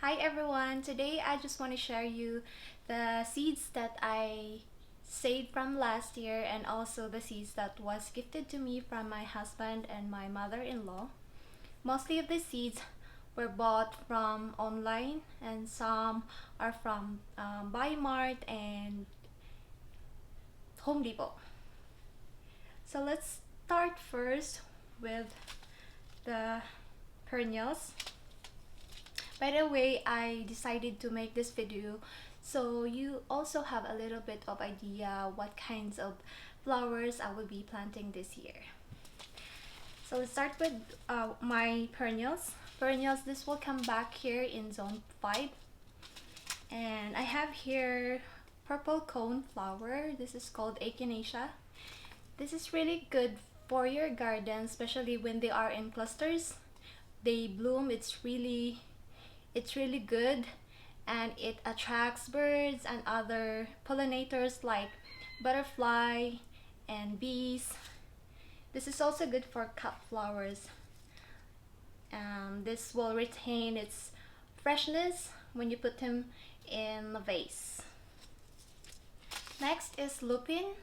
Hi everyone! Today I just want to share you the seeds that I saved from last year and also the seeds that was gifted to me from my husband and my mother-in-law. Mostly of the seeds were bought from online and some are from Mart and Home Depot. So let's start first with the perennials. By the way, I decided to make this video so you also have a little bit of idea what kinds of flowers I will be planting this year. So let's start with my perennials. This will come back here in zone 5. And I have here purple cone flower. This is called echinacea. This is really good for your garden, especially when they are in clusters. They bloom, it's really good, and it attracts birds and other pollinators like butterfly and bees. This is also good for cut flowers. This will retain its freshness when you put them in a vase. Next is lupine.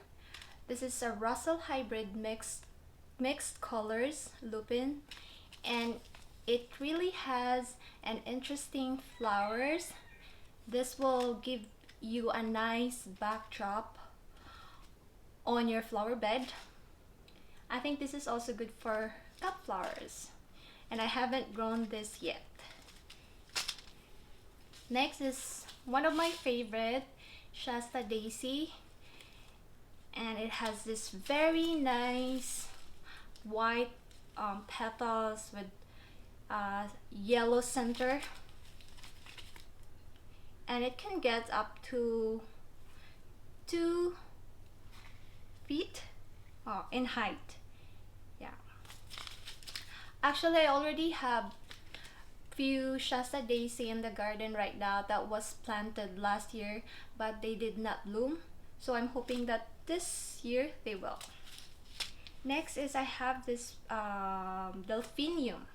This is a Russell hybrid mixed colors lupine, and it really has an interesting flowers. This will give you a nice backdrop on your flower bed. I think this is also good for cut flowers, and I haven't grown this yet. Next is one of my favorite, Shasta Daisy, and it has this very nice white petals with yellow center, and it can get up to 2 feet in height. Yeah, actually I already have few Shasta Daisy in the garden right now that was planted last year, but they did not bloom, so I'm hoping that this year they will. Next is I have this Delphinium,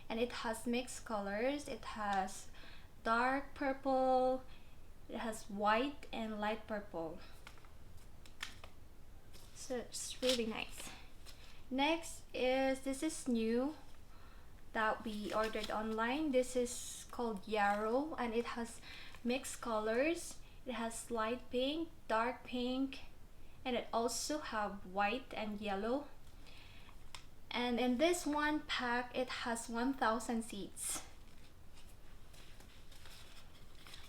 and it has mixed colors. It has dark purple, it has white and light purple, so it's really nice. Next is, this is new that we ordered online. This is called Yarrow, and it has mixed colors. It has light pink, dark pink, and it also have white and yellow. And in this one pack, it has 1,000 seeds.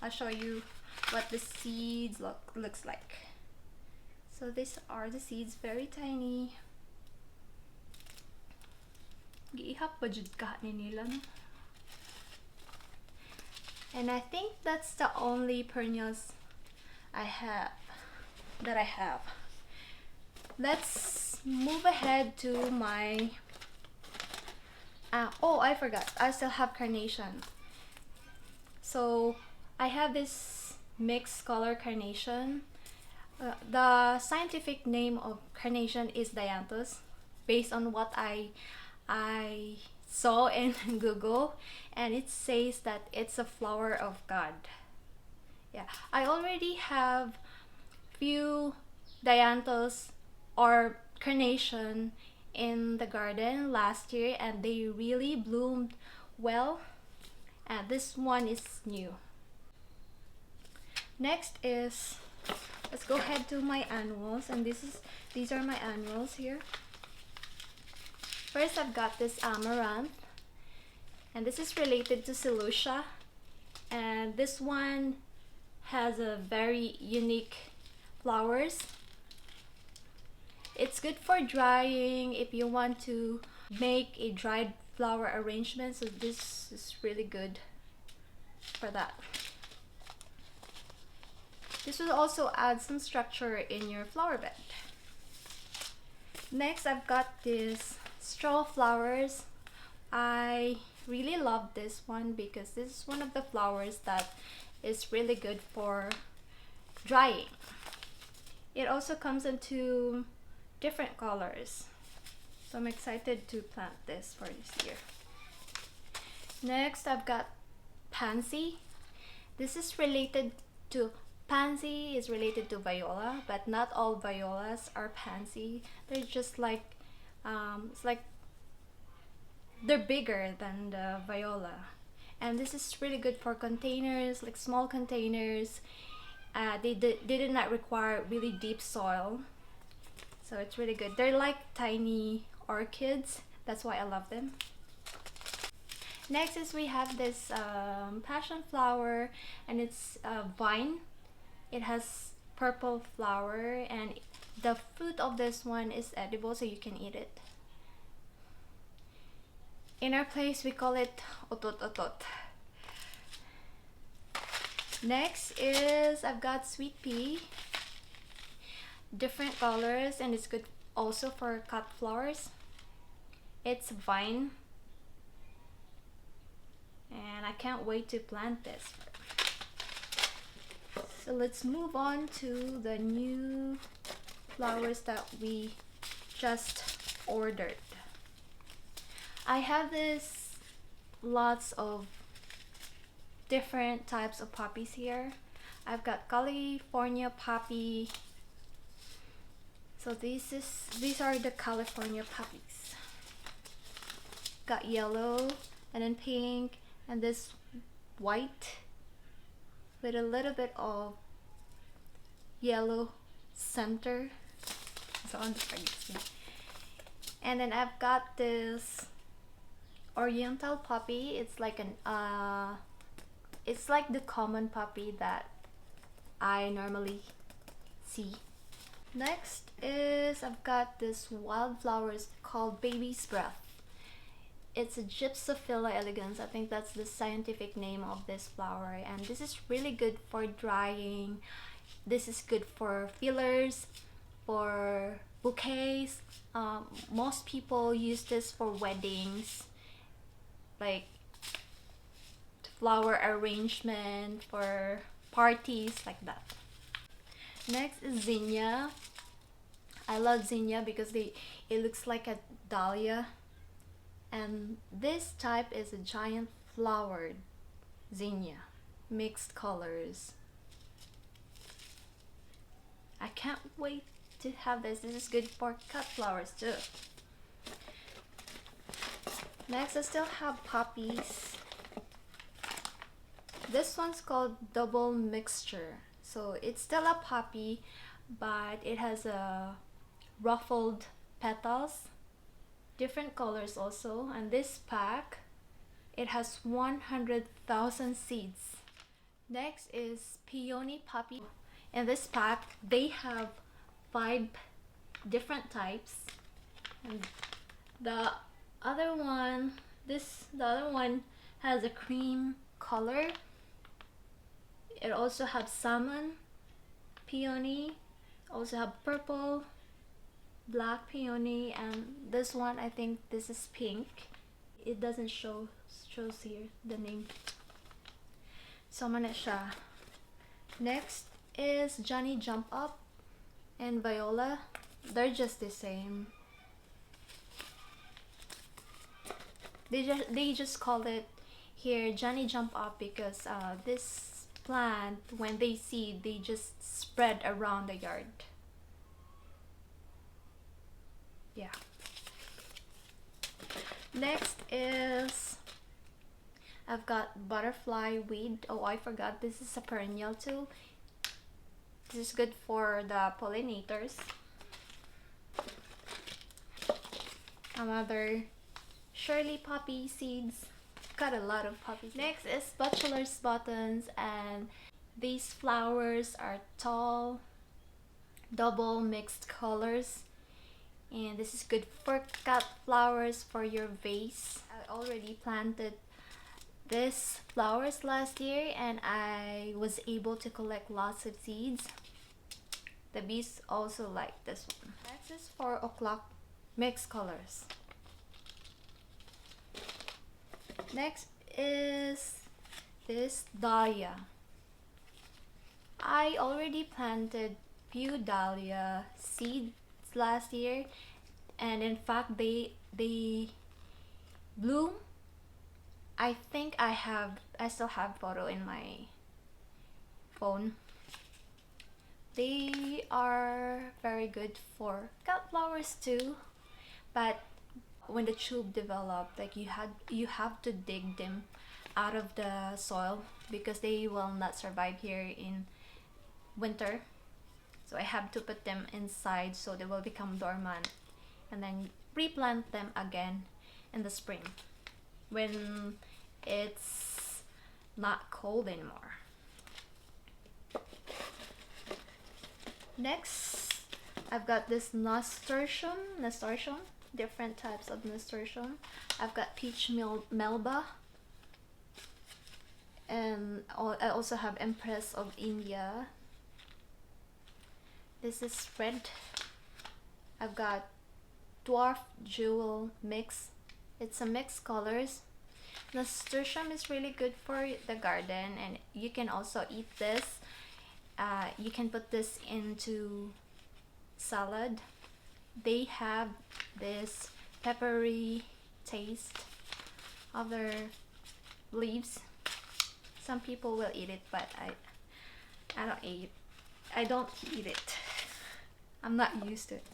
I'll show you what the seeds looks like. So these are the seeds, very tiny. Giihap pa jud ka ni nila. And I think that's the only perennials I have. Let's move ahead to my oh, I forgot, I still have Carnation. So I have this mixed color Carnation. The scientific name of Carnation is Dianthus, based on what I saw in Google, and it says that it's a flower of God. Yeah, I already have few Dianthus or Carnation in the garden last year, and they really bloomed well, and this one is new. Next is, let's go ahead to my annuals, and these are my annuals here. First, I've got this Amaranth, and this is related to Celosia, and this one has a very unique flowers. It's good for drying if you want to make a dried flower arrangement, so this is really good for that. This will also add some structure in your flower bed. Next, I've got this straw flowers. I really love this one because this is one of the flowers that is really good for drying. It also comes into different colors, so I'm excited to plant this for this year. Next, I've got Pansy. This is related to Pansy is related to viola, but not all violas are pansy. They're just like it's like they're bigger than the viola. And this is really good for containers, like small containers. They did not require really deep soil, so it's really good. They're like tiny orchids. That's why I love them. Next is we have this passion flower, and it's a vine. It has purple flower, and the fruit of this one is edible, so you can eat it. In our place, we call it otot otot. Next is I've got sweet pea, different colors, and it's good also for cut flowers. It's vine, and I can't wait to plant this. So let's move on to the new flowers that we just ordered. I have this lots of different types of poppies here. I've got California poppy. So these are the California poppies. Got yellow, and then pink, and this white with a little bit of yellow center. So on the and then I've got this Oriental poppy. It's like an it's like the common poppy that I normally see. Next is I've got this wildflowers called baby's breath. It's a Gypsophila elegans. I think that's the scientific name of this flower, and this is really good for drying. This is good for fillers, for bouquets. Most people use this for weddings, like flower arrangement for parties like that. Next is zinnia. I love zinnia because it looks like a dahlia. And this type is a giant flowered zinnia, mixed colors. I can't wait to have this. This is good for cut flowers too. Next, I still have poppies. This one's called double mixture. So it's still a poppy, but it has a ruffled petals. Different colors also, and this pack it has 100,000 seeds. Next is Peony Puppy. In this pack they have 5 different types, and the other one has a cream color. It also has salmon peony, also have purple, black peony, and this one I think this is pink. It doesn't shows here the name. So man siya. Next is Johnny Jump Up and Viola. They're just the same. They just call it here Johnny Jump Up because this plant, when they seed, they just spread around the yard. Yeah. Next is I've got butterfly weed. Oh, I forgot, this is a perennial too. This is good for the pollinators. Another Shirley poppy seeds. Got a lot of poppies. Next is Bachelor's buttons, and these flowers are tall, double mixed colors. And this is good for cut flowers for your vase. I already planted these flowers last year, and I was able to collect lots of seeds. The bees also like this one. Next is 4 o'clock mixed colors. Next is this dahlia. I already planted few dahlia seeds last year, and in fact they bloom I think I still have photo in my phone. They are very good for cut flowers too, but when the tube develop, like you have to dig them out of the soil because they will not survive here in winter. So I have to put them inside so they will become dormant and then replant them again in the spring when it's not cold anymore. Next, I've got this nasturtium, different types of nasturtium. I've got peach melba, and I also have Empress of India. This is red. I've got dwarf jewel mix. It's a mixed colors. Nasturtium is really good for the garden, and you can also eat this. You can put this into salad. They have this peppery taste of their leaves. Some people will eat it, but I don't eat it. I'm not used to it.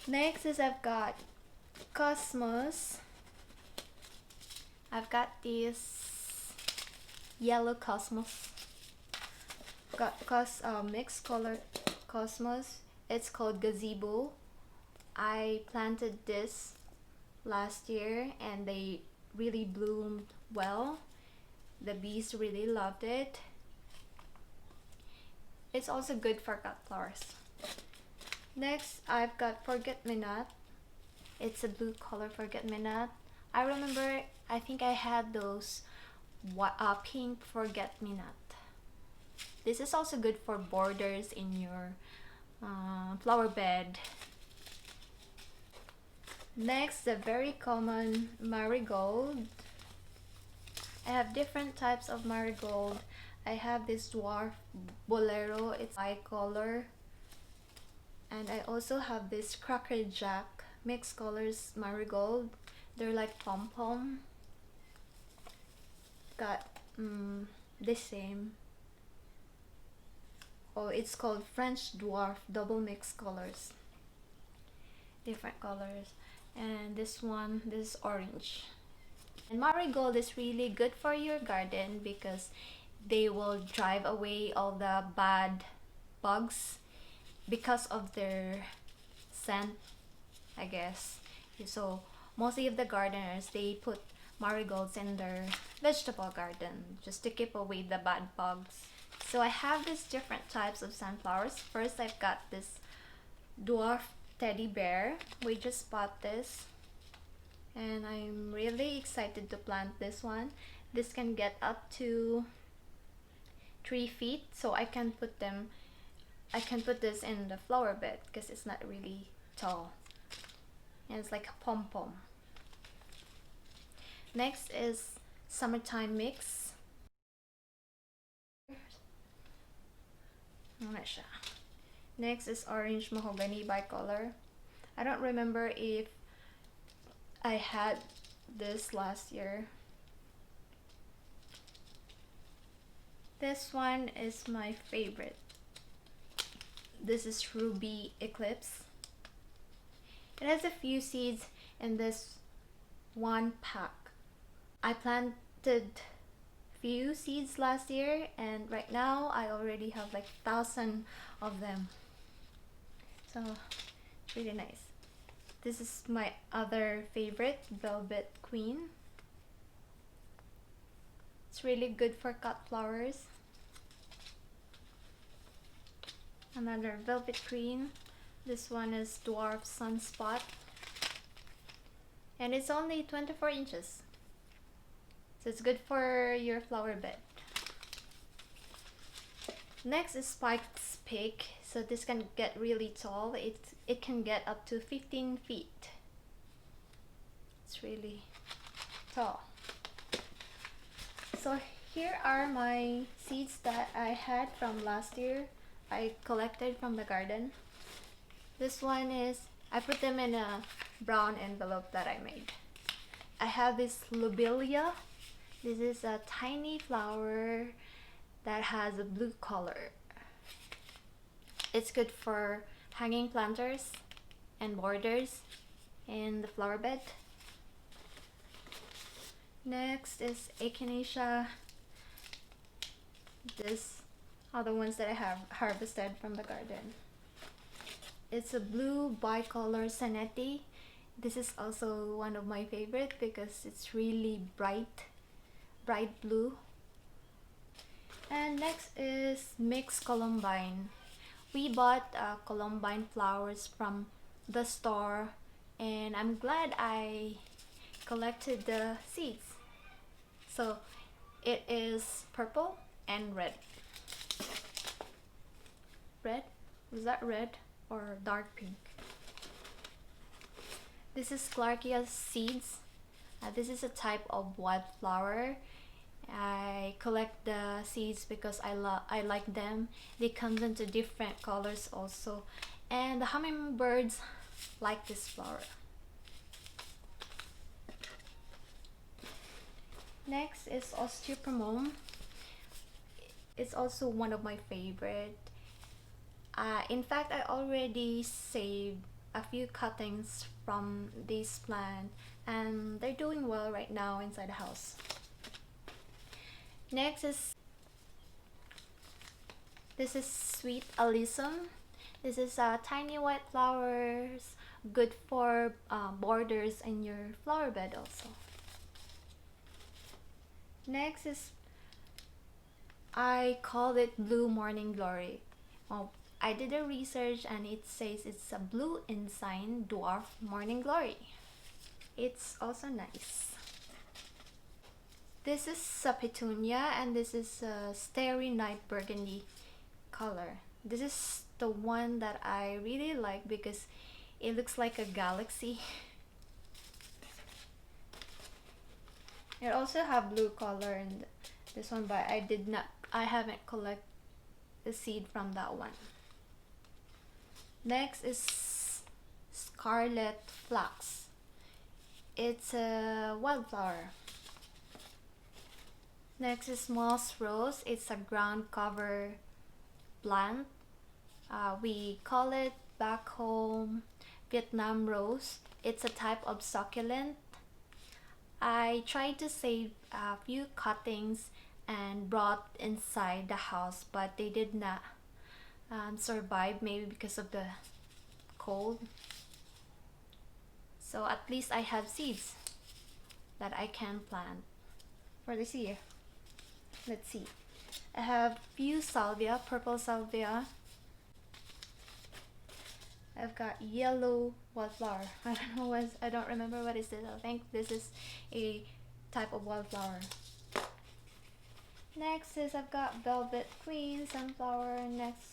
Next is I've got cosmos. I've got this yellow cosmos. Got mixed color cosmos. It's called gazebo. I planted this last year and they really bloomed well. The bees really loved it. It's also good for cut flowers. Next, I've got forget-me-not. It's a blue color forget-me-not. I remember, I think I had those pink forget-me-not. This is also good for borders in your flower bed. Next, the very common marigold. I have different types of marigold. I have this dwarf bolero, it's bicolor. And I also have this crackerjack mixed colors marigold. They're like pom-pom. Got the same. Oh, it's called French dwarf double mixed colors. Different colors. And this is orange. And marigold is really good for your garden because they will drive away all the bad bugs because of their scent, I guess. So mostly of the gardeners, they put marigolds in their vegetable garden just to keep away the bad bugs. So I have these different types of sunflowers. First, I've got this dwarf teddy bear. We just bought this and I'm really excited to plant this one. This can get up to 3 feet, so I can put this in the flower bed because it's not really tall and it's like a pom-pom. Next is summertime mix. Next is orange mahogany bicolor. I don't remember if I had this last year. This one is my favorite. This is Ruby Eclipse. It has a few seeds in this one pack. I planted few seeds last year and right now I already have like 1,000 of them. So it's really nice. This is my other favorite, Velvet Queen. It's really good for cut flowers. Another Velvet Queen. This one is Dwarf Sunspot. And it's only 24 inches. So it's good for your flower bed. Next is Spike's Peak. So this can get really tall. It can get up to 15 feet. It's really tall. So here are my seeds that I had from last year. I collected from the garden. This one is, I put them in a brown envelope that I made. I have this lobelia. This is a tiny flower that has a blue color. It's good for hanging planters and borders in the flower bed. Next is echinacea. These are the ones that I have harvested from the garden. It's a blue bicolor Zanetti. This is also one of my favorite because it's really bright blue. And next is mixed Columbine. We bought Columbine flowers from the store, and I'm glad I collected the seeds. So it is purple and red. Red? Was that red or dark pink? This is Clarkia seeds. This is a type of wildflower. I collect the seeds because I like them. They come into different colors also, and the hummingbirds like this flower. Next is Osteoporomone. It's also one of my favorite. In fact, I already saved a few cuttings from this plant, and they're doing well right now inside the house. Next is sweet Alison. This is tiny white flowers, good for borders in your flower bed also. Next is, I call it blue morning glory. I did a research and it says it's a blue ensign dwarf morning glory. It's also nice. This is a petunia, and this is a starry night burgundy color. This is the one that I really like because it looks like a galaxy. It also have blue color in this one, but I haven't collected the seed from that one. Next is scarlet flax. It's a wildflower. Next is moss rose. It's a ground cover plant. We call it back home Vietnam rose. It's a type of succulent. I tried to save a few cuttings and brought inside the house, but they did not survive, maybe because of the cold. So at least I have seeds that I can plant for this year. Let's see. I have few salvia, purple salvia. I've got yellow wildflower. I don't remember what is this. I think this is a type of wildflower. Next is I've got velvet queen, sunflower. Next,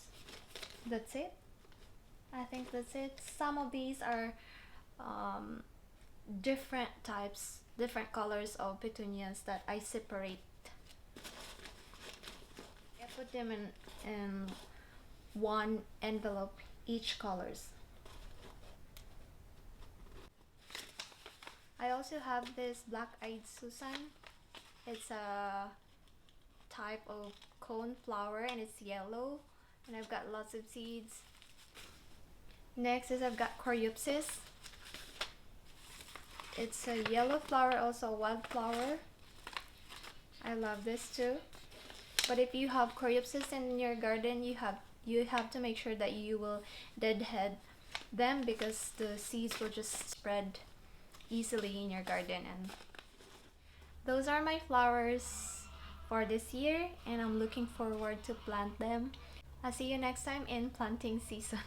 that's it. I think that's it. Some of these are different types, different colors of petunias that I separate. I put them in one envelope, each colors. I also have this black-eyed Susan. It's a type of cone flower and it's yellow, and I've got lots of seeds. Next is I've got Coreopsis. It's a yellow flower, also a wildflower. I love this too. But if you have Coreopsis in your garden, you have to make sure that you will deadhead them because the seeds will just spread easily in your garden. And those are my flowers for this year, and I'm looking forward to plant them. I'll see you next time in planting season.